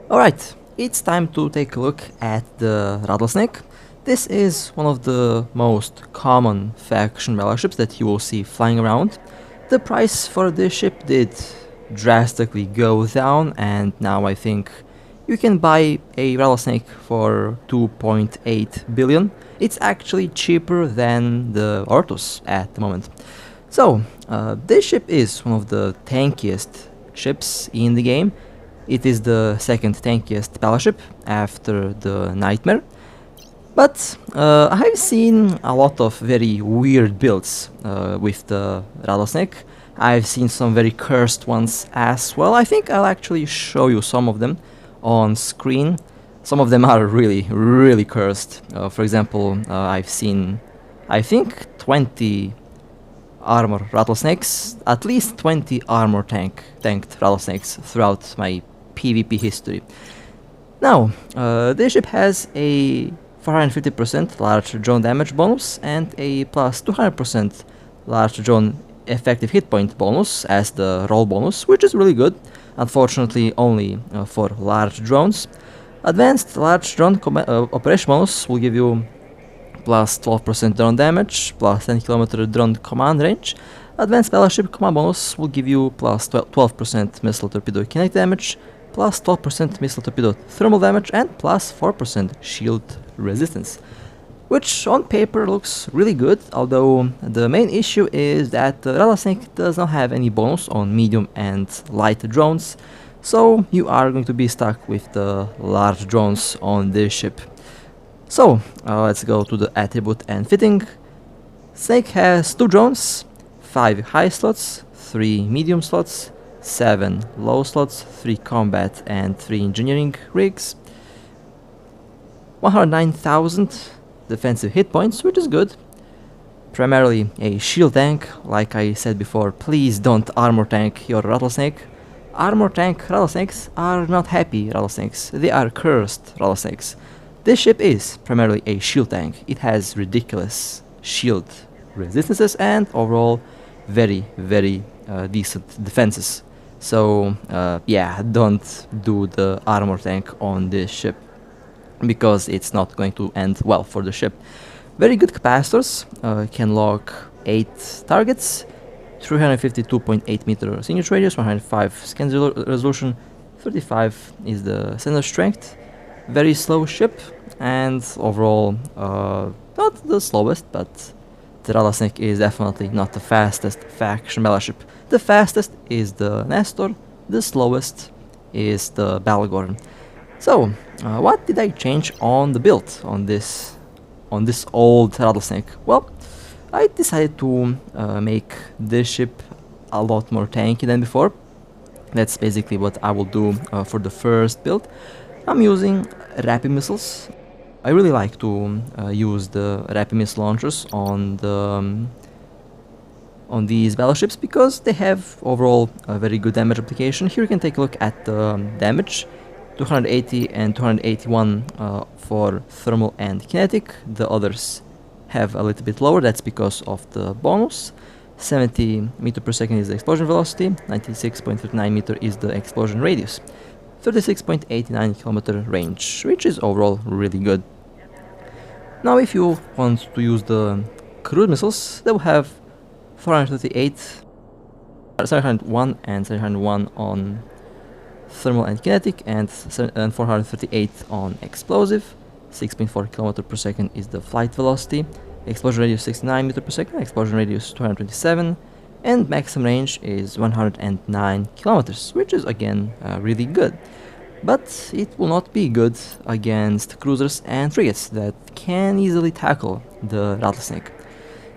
Alright, it's time to take a look at the Rattlesnake. This is one of the most common faction battleships that you will see flying around. The price for this ship did drastically go down, and now I think you can buy a Rattlesnake for 2.8 billion. It's actually cheaper than the Ortus at the moment. So, this ship is one of the tankiest ships in the game. It is the second tankiest battleship after the Nightmare. But I've seen a lot of very weird builds with the Rattlesnake. I've seen some very cursed ones as well. I think I'll actually show you some of them on screen. Some of them are really cursed. For example, I've seen, I think, 20 armor rattlesnakes, at least 20 armor tanked rattlesnakes throughout my PvP history. Now, this ship has a 450% large drone damage bonus and a plus 200% large drone effective hit point bonus as the roll bonus, which is really good. Unfortunately, only for large drones. Advanced large drone operation bonus will give you plus 12% drone damage, plus 10 km drone command range. Advanced battleship command bonus will give you plus 12% missile torpedo kinetic damage, plus 12% missile torpedo thermal damage, and plus 4% shield resistance. Which on paper looks really good, although the main issue is that the Rattlesnake does not have any bonus on medium and light drones, so you are going to be stuck with the large drones on this ship. So, let's go to the attribute and fitting. Snake has 2 drones, 5 high slots, 3 medium slots, 7 low slots, 3 combat and 3 engineering rigs, 109,000 defensive hit points, which is good. Primarily a shield tank. Like I said before, please don't armor tank your Rattlesnake. Armor tank Rattlesnakes are not happy Rattlesnakes, they are cursed Rattlesnakes. This ship is primarily a shield tank. It has ridiculous shield resistances and overall very decent defenses. So yeah, don't do the armor tank on this ship, because it's not going to end well for the ship. Very good capacitors, can lock 8 targets, 352.8 meter signature radius, 105 scan resolution, 35 is the sender strength. Very slow ship, and overall not the slowest, but the Rattlesnake is definitely not the fastest faction battleship. The fastest is the Nestor, the slowest is the Balgorn. So, what did I change on the build on this old Rattlesnake? Well, I decided to make this ship a lot more tanky than before. That's basically what I will do for the first build. I'm using rapid missiles. I really like to use the rapid missile launchers on these battleships because they have overall a very good damage application. Here you can take a look at the damage. 280 and 281 for thermal and kinetic. The others have a little bit lower, that's because of the bonus. 70 meter per second is the explosion velocity, 96.39 meter is the explosion radius, 36.89 kilometer range, which is overall really good. Now if you want to use the cruise missiles, they will have 438, 701 and 701 on thermal and kinetic, and 438 on explosive. 6.4 km per second is the flight velocity, explosion radius 69 meter per second, explosion radius 227, and maximum range is 109 kilometers, which is again really good. But it will not be good against cruisers and frigates that can easily tackle the Rattlesnake.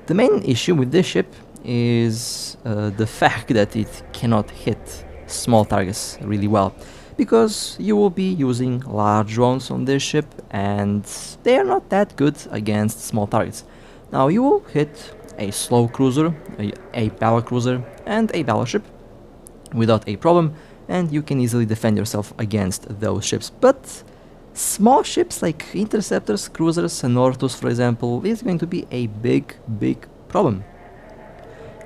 The main issue with this ship is the fact that it cannot hit small targets really well, because you will be using large drones on this ship and they are not that good against small targets. Now you will hit a slow cruiser, a battle cruiser and a battleship without a problem, and you can easily defend yourself against those ships. But small ships like interceptors, cruisers and Ortus, for example, is going to be a big problem.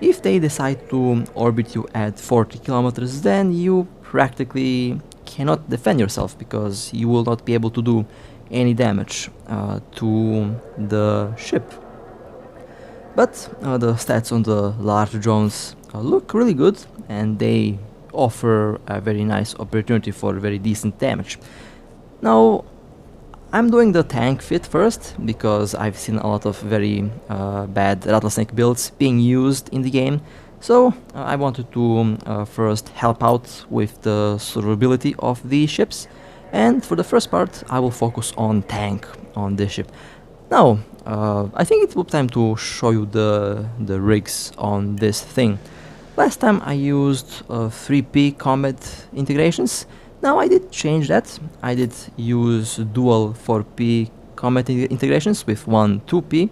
If they decide to orbit you at 40 kilometers, then you practically cannot defend yourself because you will not be able to do any damage to the ship. But the stats on the large drones look really good, and they offer a very nice opportunity for very decent damage. Now, I'm doing the tank fit first because I've seen a lot of very bad Rattlesnake builds being used in the game. So I wanted to first help out with the survivability of these ships, and for the first part I will focus on tank on this ship. Now, I think it will be time to show you the rigs on this thing. Last time I used 3P combat integrations. Now I did change that. I did use dual 4P combat integrations with one 2P.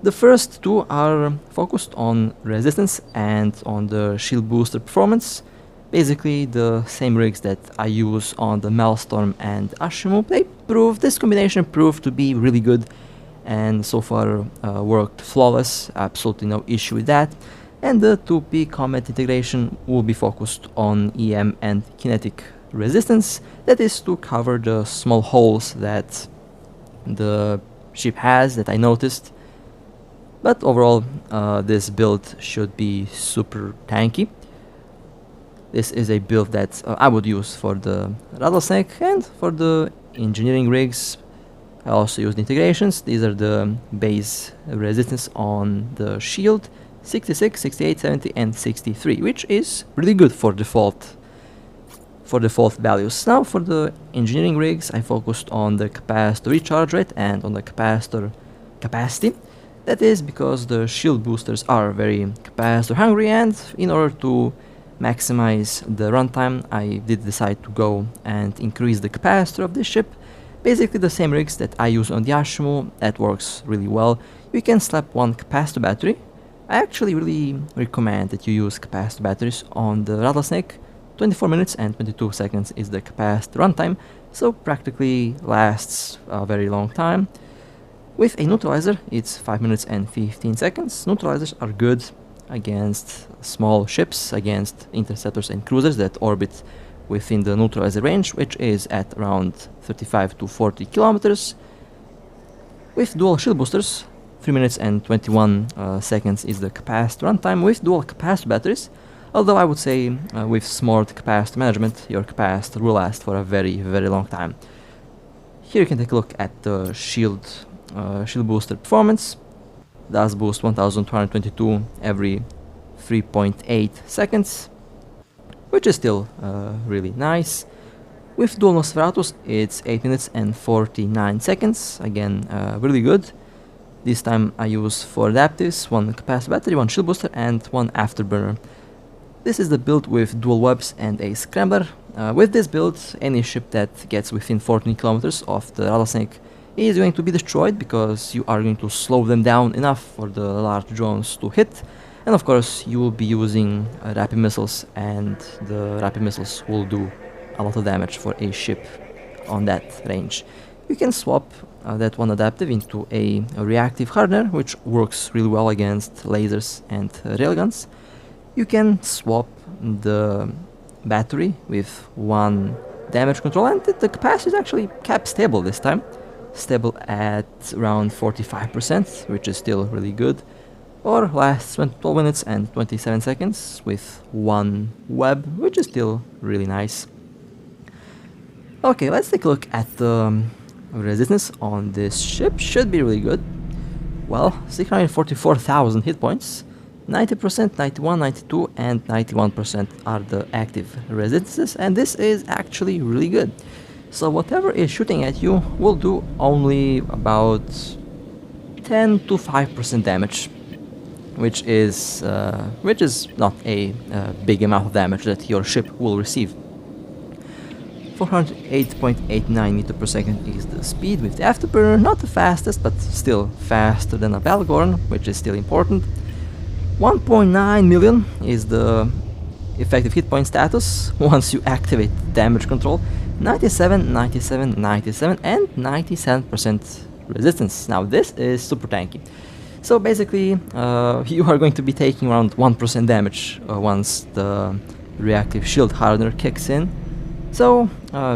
The first two are focused on resistance and on the shield booster performance. Basically the same rigs that I use on the Maelstrom and Ashimu. This combination proved to be really good, and so far worked flawless, absolutely no issue with that. And the 2P combat integration will be focused on EM and kinetic resistance, that is to cover the small holes that the ship has that I noticed. But overall, this build should be super tanky. This is a build that I would use for the Rattlesnake, and for the engineering rigs I also used integrations. These are the base resistance on the shield: 66, 68, 70 and 63, which is really good for default values. Now for the engineering rigs I focused on the capacitor recharge rate and on the capacitor capacity. That is because the shield boosters are very capacitor hungry, and in order to maximize the runtime I did decide to go and increase the capacitor of this ship. Basically the same rigs that I use on the Ashimu, that works really well. You can slap one capacitor battery. I actually really recommend that you use capacitor batteries on the Rattlesnake. 24 minutes and 22 seconds is the capacitor runtime, so practically lasts a very long time. With a neutralizer it's 5 minutes and 15 seconds. Neutralizers are good against small ships, against interceptors and cruisers that orbit within the neutralizer range, which is at around 35 to 40 kilometers. With dual shield boosters, 3 minutes and 21 seconds is the capacitor runtime with dual capacitor batteries, although I would say with smart capacitor management your capacitor will last for a very long time. Here you can take a look at the shield booster performance. Does boost 1222 every 3.8 seconds, which is still really nice. With dual Nosferatus it's 8 minutes and 49 seconds, again really good. This time I use 4 adaptives, 1 capacitor battery, 1 shield booster and 1 afterburner. This is the build with dual webs and a scrambler. With this build any ship that gets within 14 kilometers of the Rattlesnake is going to be destroyed, because you are going to slow them down enough for the large drones to hit. And of course you will be using rapid missiles, and the rapid missiles will do a lot of damage for a ship on that range. You can swap that one adaptive into a reactive hardener, which works really well against lasers and railguns. You can swap the battery with one damage control, and the capacity is actually kept stable this time. Stable at around 45%, which is still really good. Or lasts 12 minutes and 27 seconds with one web, which is still really nice. Okay, let's take a look at the resistance on this ship. Should be really good. Well, 644,000 hit points, 90%, 91, 92 and 91% are the active resistances, and this is actually really good. So whatever is shooting at you will do only about 10 to 5% damage, which is not a big amount of damage that your ship will receive. 408.89 meter per second is the speed with the afterburner, not the fastest, but still faster than a Valgorn, which is still important. 1.9 million is the effective hit point status once you activate damage control. 97, 97, 97 and 97% resistance. Now this is super tanky. So basically you are going to be taking around 1% damage once the reactive shield hardener kicks in. So,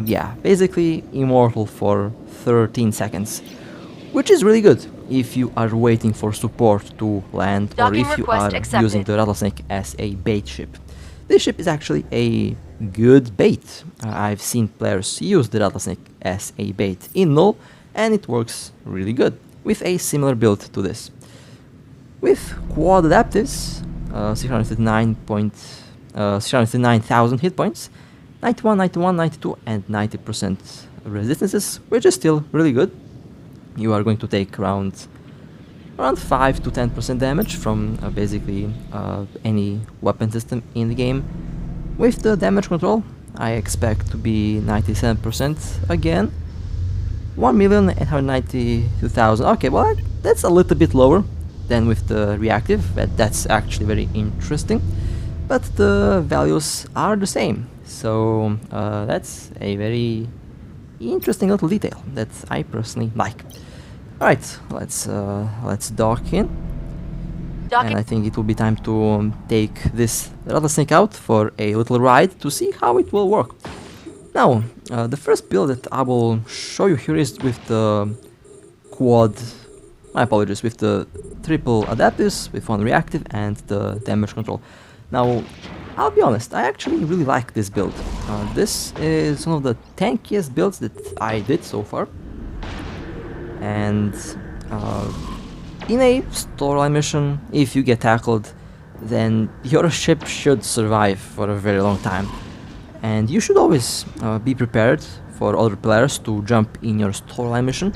yeah, basically immortal for 13 seconds, which is really good if you are waiting for support to land or Docking if you request are using accepted. the Rattlesnake as a bait ship. This ship is actually a good bait. I've seen players use the Rattlesnake as a bait in null, and it works really good with a similar build to this. With quad adaptives, 609,000 hit points, 91, 91, 92, and 90% resistances, which is still really good. You are going to take around 5 to 10% damage from basically any weapon system in the game. With the damage control, I expect to be 97% again. 1,892,000. Okay, well, that's a little bit lower than with the reactive, but that's actually very interesting. But the values are the same, so that's a very interesting little detail that I personally like. Alright, let's dock in. And I think it will be time to take this Rattlesnake out for a little ride to see how it will work. Now, the first build that I will show you here is with the quad, my apologies, with the triple adaptives, with one reactive and the damage control. Now, I'll be honest, I actually really like this build. This is one of the tankiest builds that I did so far. And in a storyline mission, if you get tackled, then your ship should survive for a very long time. And you should always be prepared for other players to jump in your storyline mission.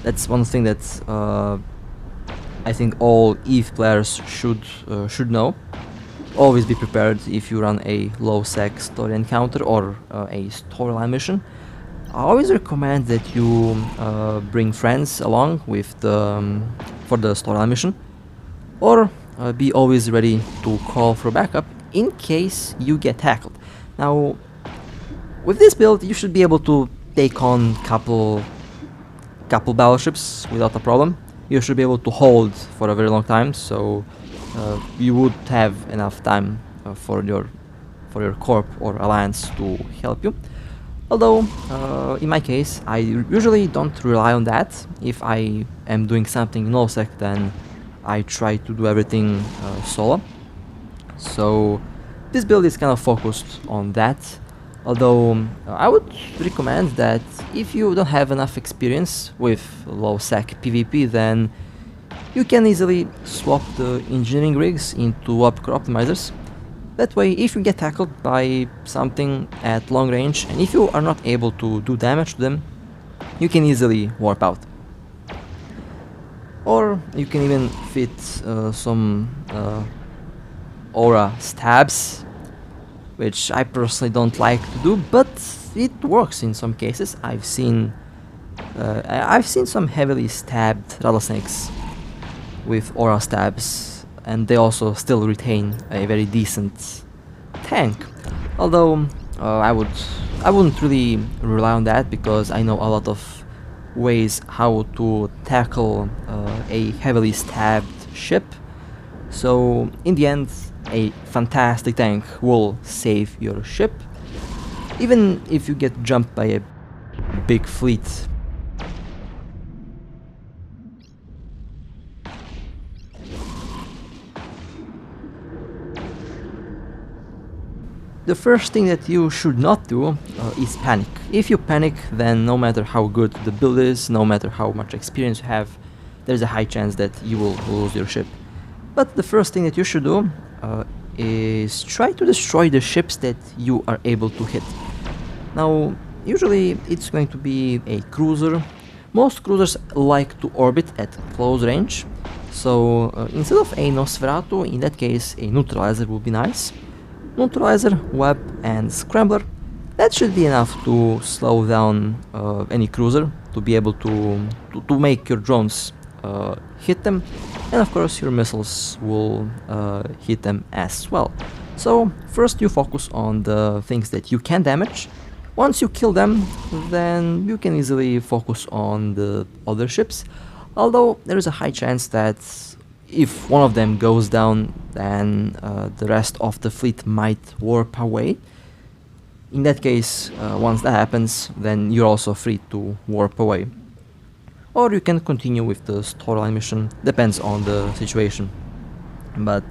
That's one thing that I think all EVE players should know. Always be prepared if you run a low sec story encounter or a storyline mission. I always recommend that you bring friends along with for the storyline mission, or be always ready to call for backup in case you get tackled. Now, with this build, you should be able to take on couple battleships without a problem. You should be able to hold for a very long time, so you would have enough time for your corp or alliance to help you. Although, in my case, I usually don't rely on that. If I am doing something nullsec, then I try to do everything solo. So this build is kind of focused on that. Although I would recommend that if you don't have enough experience with low sec PvP, then you can easily swap the engineering rigs into upcore optimizers. That way, if you get tackled by something at long range, and if you are not able to do damage to them, you can easily warp out. Or you can even fit some aura stabs, which I personally don't like to do, but it works in some cases. I've seen some heavily stabbed rattlesnakes with aura stabs, and they also still retain a very decent tank. Although I wouldn't really rely on that, because I know a lot of ways how to tackle a heavily stabbed ship. So in the end, a fantastic tank will save your ship, even if you get jumped by a big fleet. The first thing that you should not do is panic. If you panic, then no matter how good the build is, no matter how much experience you have, there's a high chance that you will lose your ship. But the first thing that you should do is try to destroy the ships that you are able to hit. Now, usually it's going to be a cruiser. Most cruisers like to orbit at close range, so instead of a Nosferatu, in that case a neutralizer would be nice. Neutralizer, web, and scrambler. That should be enough to slow down any cruiser, to be able to make your drones hit them, and of course your missiles will hit them as well. So first you focus on the things that you can damage. Once you kill them, then you can easily focus on the other ships, although there is a high chance that if one of them goes down, then the rest of the fleet might warp away. In that case, once that happens, then you're also free to warp away. Or you can continue with the storyline mission, depends on the situation. But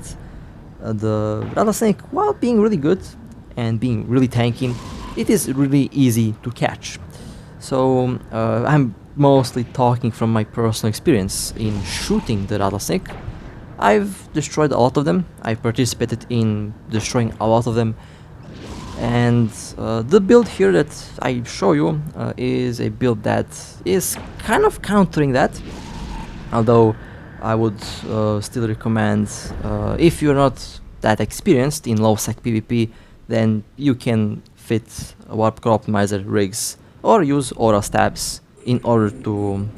the Rattlesnake, while being really good and being really tanky, it is really easy to catch. So I'm mostly talking from my personal experience in shooting the Rattlesnake. I've destroyed a lot of them, I participated in destroying a lot of them, and the build here that I show you is a build that is kind of countering that, although I would still recommend, if you're not that experienced in low-sec PvP, then you can fit warp core optimizer rigs or use aura stabs in order to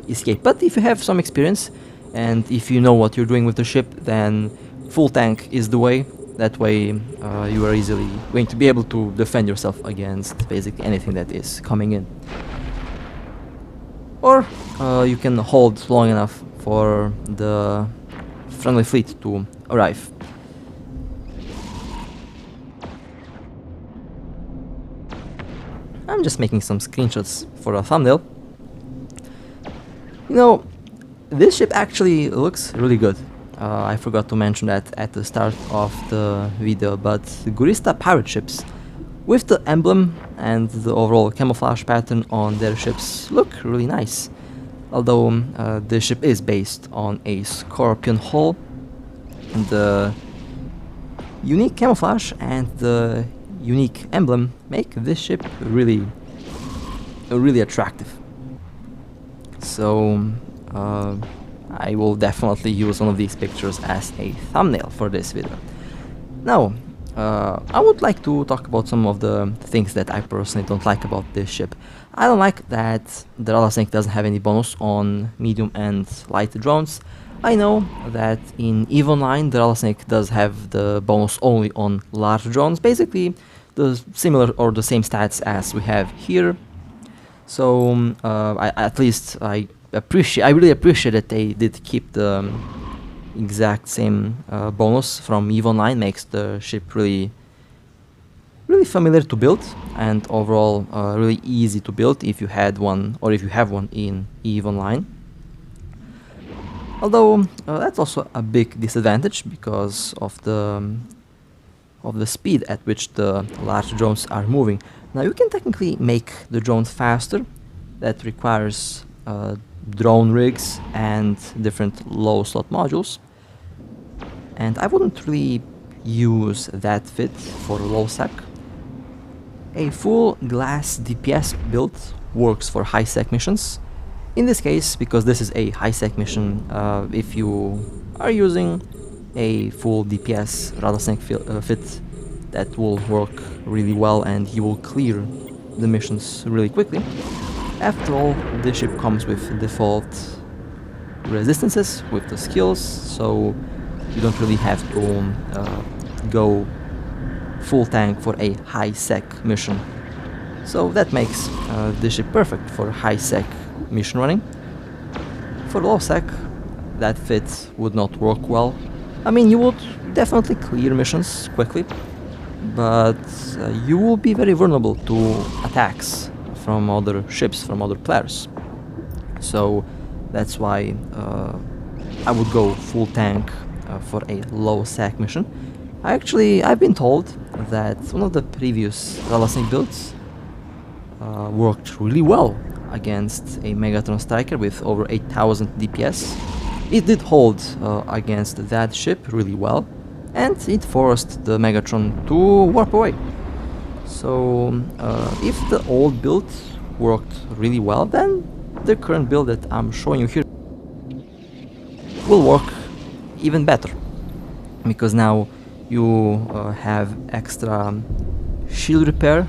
escape. But if you have some experience and if you know what you're doing with the ship, then full tank is the way. That way you are easily going to be able to defend yourself against basically anything that is coming in. Or you can hold long enough for the friendly fleet to arrive. I'm just making some screenshots for a thumbnail. You know, this ship actually looks really good. I forgot to mention that at the start of the video, but the Gurista pirate ships, with the emblem and the overall camouflage pattern on their ships, look really nice. Although the ship is based on a scorpion hull, the unique camouflage and the unique emblem make this ship really attractive. So I will definitely use one of these pictures as a thumbnail for this video. Now, I would like to talk about some of the things that I personally don't like about this ship. I don't like that the Rattlesnake doesn't have any bonus on medium and light drones. I know that in EVE Online the Rattlesnake does have the bonus only on large drones, basically the similar or the same stats as we have here. So I really appreciate that they did keep the exact same bonus from EVE Online. Makes the ship really familiar to build and overall really easy to build if you had one or if you have one in EVE Online. Although that's also a big disadvantage because of the speed at which the large drones are moving. Now you can technically make the drones faster. That requires drone rigs and different low slot modules, and I wouldn't really use that fit for low sec. A full glass DPS build works for high sec missions. In this case, because this is a high sec mission, if you are using a full DPS Rattlesnake fit, that will work really well and you will clear the missions really quickly. After all, this ship comes with default resistances with the skills, so you don't really have to go full tank for a high sec mission. So that makes this ship perfect for high sec mission running. For low sec, that fit would not work well. I mean, you would definitely clear missions quickly, but you will be very vulnerable to attacks from other ships, from other players. So that's why I would go full tank for a low sec mission. I've been told that one of the previous Rattlesnake builds worked really well against a Megatron Striker with over 8000 DPS. It did hold against that ship really well, and it forced the Megatron to warp away. So if the old build worked really well, then the current build that I'm showing you here will work even better, because now you have extra shield repair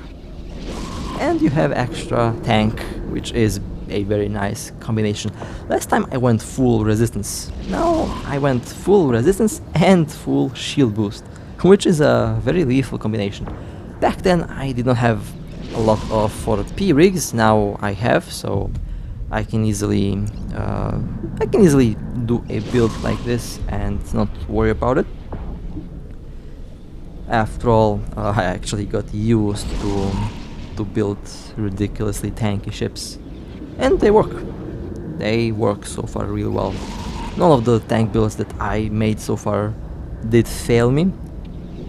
and you have extra tank, which is a very nice combination. Last time I went full resistance, now I went full resistance and full shield boost, which is a very lethal combination. Back then I did not have a lot of 4P rigs, now I have, so I can easily do a build like this and not worry about it. After all, I actually got used to build ridiculously tanky ships, and they work. They work so far real well. None of the tank builds that I made so far did fail me.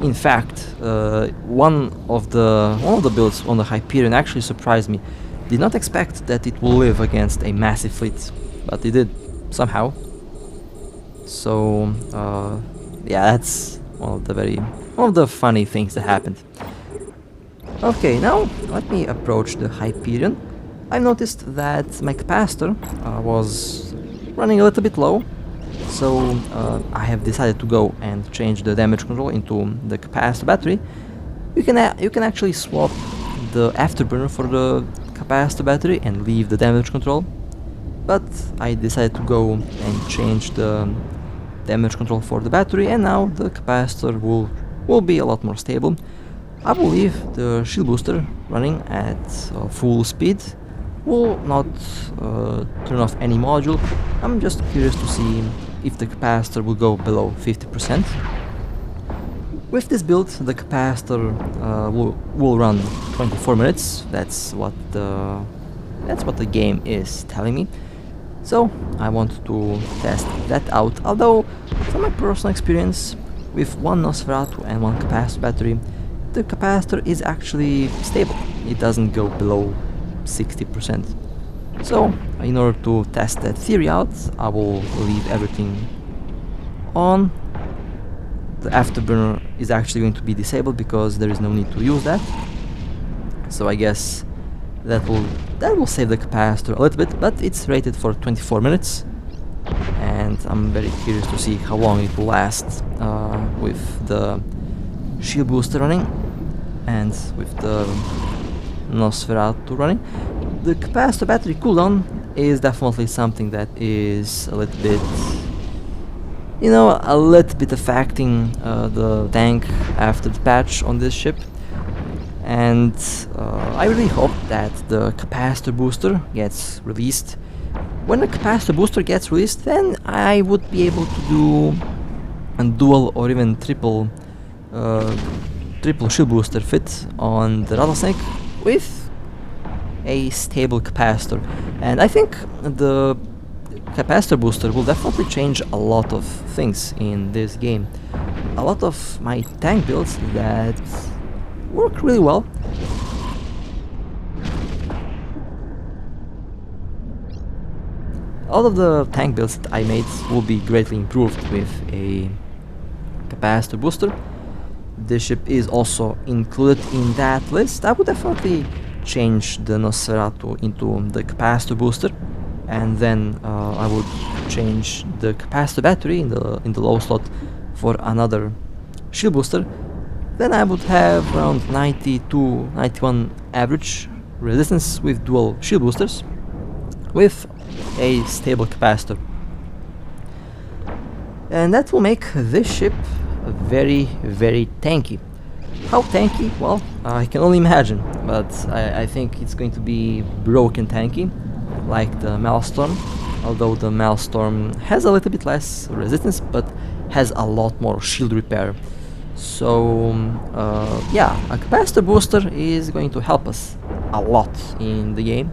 In fact, one of the builds on the Hyperion actually surprised me. Did not expect that it will live against a massive fleet, but it did somehow. So yeah, that's one of the funny things that happened. Okay, now let me approach the Hyperion. I noticed that my capacitor was running a little bit low, so I have decided to go and change the damage control into the capacitor battery. You can actually swap the afterburner for the capacitor battery and leave the damage control, but I decided to go and change the damage control for the battery, and now the capacitor will be a lot more stable. I will leave the shield booster running at full speed. Will not turn off any module. I'm just curious to see if the capacitor will go below 50%. With this build, the capacitor will run 24 minutes. That's what the game is telling me. So I want to test that out. Although, from my personal experience, with one Nosferatu and one capacitor battery, the capacitor is actually stable. It doesn't go below 60%. So, in order to test that theory out, I will leave everything on. The afterburner is actually going to be disabled because there is no need to use that. So I guess that will save the capacitor a little bit, but it's rated for 24 minutes. And I'm very curious to see how long it will last with the shield booster running and with the Nosferatu running. The capacitor battery cooldown is definitely something that is a little bit, affecting the tank after the patch on this ship. And I really hope that the capacitor booster gets released. When the capacitor booster gets released, then I would be able to do a dual or even triple shield booster fit on the Rattlesnake with a stable capacitor. And I think the capacitor booster will definitely change a lot of things in this game. A lot of my tank builds that work really well. All of the tank builds that I made will be greatly improved with a capacitor booster. This ship is also included in that list. I would definitely change the Nosferatu into the capacitor booster, and then I would change the capacitor battery in the low slot for another shield booster. Then I would have around 90 to 91 average resistance with dual shield boosters with a stable capacitor. And that will make this ship very, very tanky. How tanky? Well, I can only imagine, but I think it's going to be broken tanky, like the Maelstrom, although the Maelstrom has a little bit less resistance, but has a lot more shield repair. So, yeah, a capacitor booster is going to help us a lot in the game,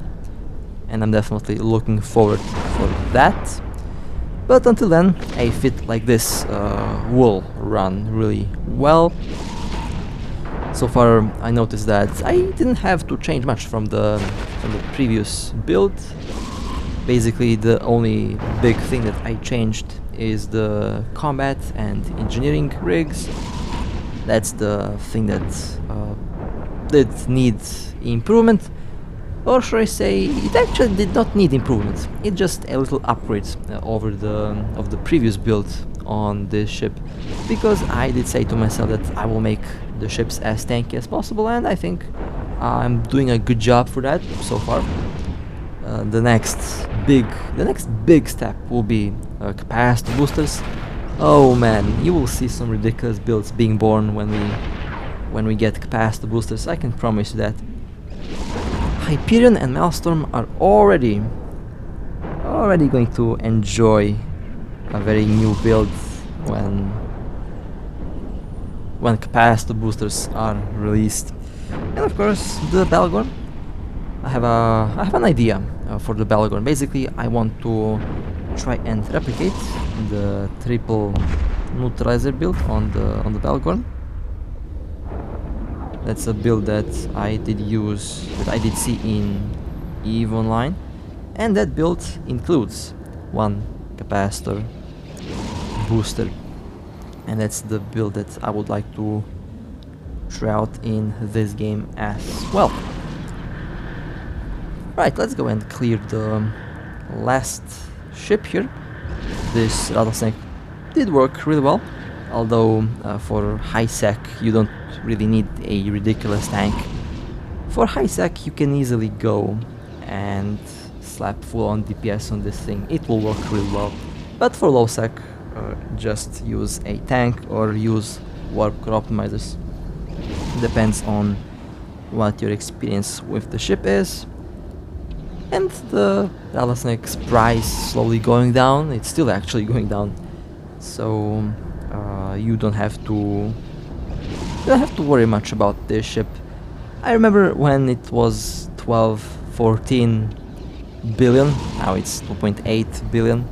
and I'm definitely looking forward for that. But until then, a fit like this will run really well. So far, I noticed that I didn't have to change much from the previous build. Basically, the only big thing that I changed is the combat and engineering rigs. That's the thing that needs improvement. Or should I say, it actually did not need improvement. It's just a little upgrade over the previous build on this ship, because I did say to myself that I will make the ships as tanky as possible, and I think I'm doing a good job for that so far. The next big step will be capacitor boosters. Oh man, you will see some ridiculous builds being born when we get capacitor boosters. I can promise you that. Hyperion and Maelstrom are already going to enjoy a very new build when capacitor boosters are released. And of course, the Belgorn. I have an idea for the Belgorn. Basically, I want to try and replicate the triple neutralizer build on the Belgorn. That's a build that I did see in EVE Online, and that build includes one capacitor booster, and that's the build that I would like to try out in this game as well. Right, let's go and clear the last ship here. This Rattlesnake did work really well, although for high sec you don't really need a ridiculous tank. For high sec you can easily go and slap full on DPS on this thing, it will work really well. But for low sec, just use a tank or use warp core optimizers. Depends on what your experience with the ship is. And the Rattlesnake's price slowly going down, it's still actually going down. So you don't have to worry much about this ship. I remember when it was 14 billion, now it's 2.8 billion,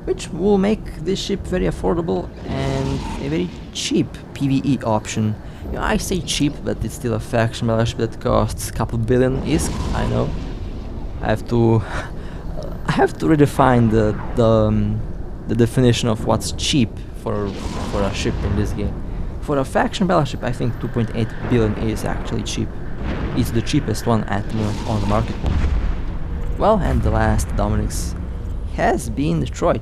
which will make this ship very affordable and a very cheap PvE option. You know, I say cheap, but it's still a faction battleship that costs a couple billion ISK, I know. I have to redefine the definition of what's cheap for a ship in this game. For a faction battleship, I think 2.8 billion is actually cheap. It's the cheapest one at the moment on the market. Well, and the last Dominic's has been destroyed.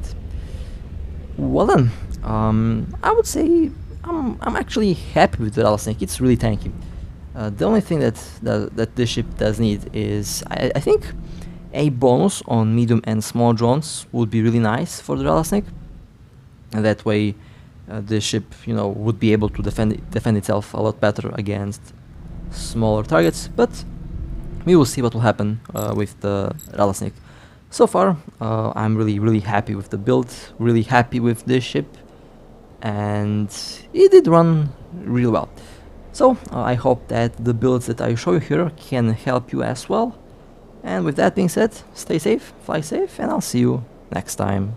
Well then, I would say I'm actually happy with the Rattlesnake. It's really tanky. The only thing that this ship does need is, I think, a bonus on medium and small drones would be really nice for the Rattlesnake, and that way this ship, you know, would be able to defend itself a lot better against smaller targets. But we will see what will happen with the Rattlesnake. So far, I'm really happy with the build, really happy with this ship, and it did run really well. So I hope that the builds that I show you here can help you as well. And with that being said, stay safe, fly safe, and I'll see you next time.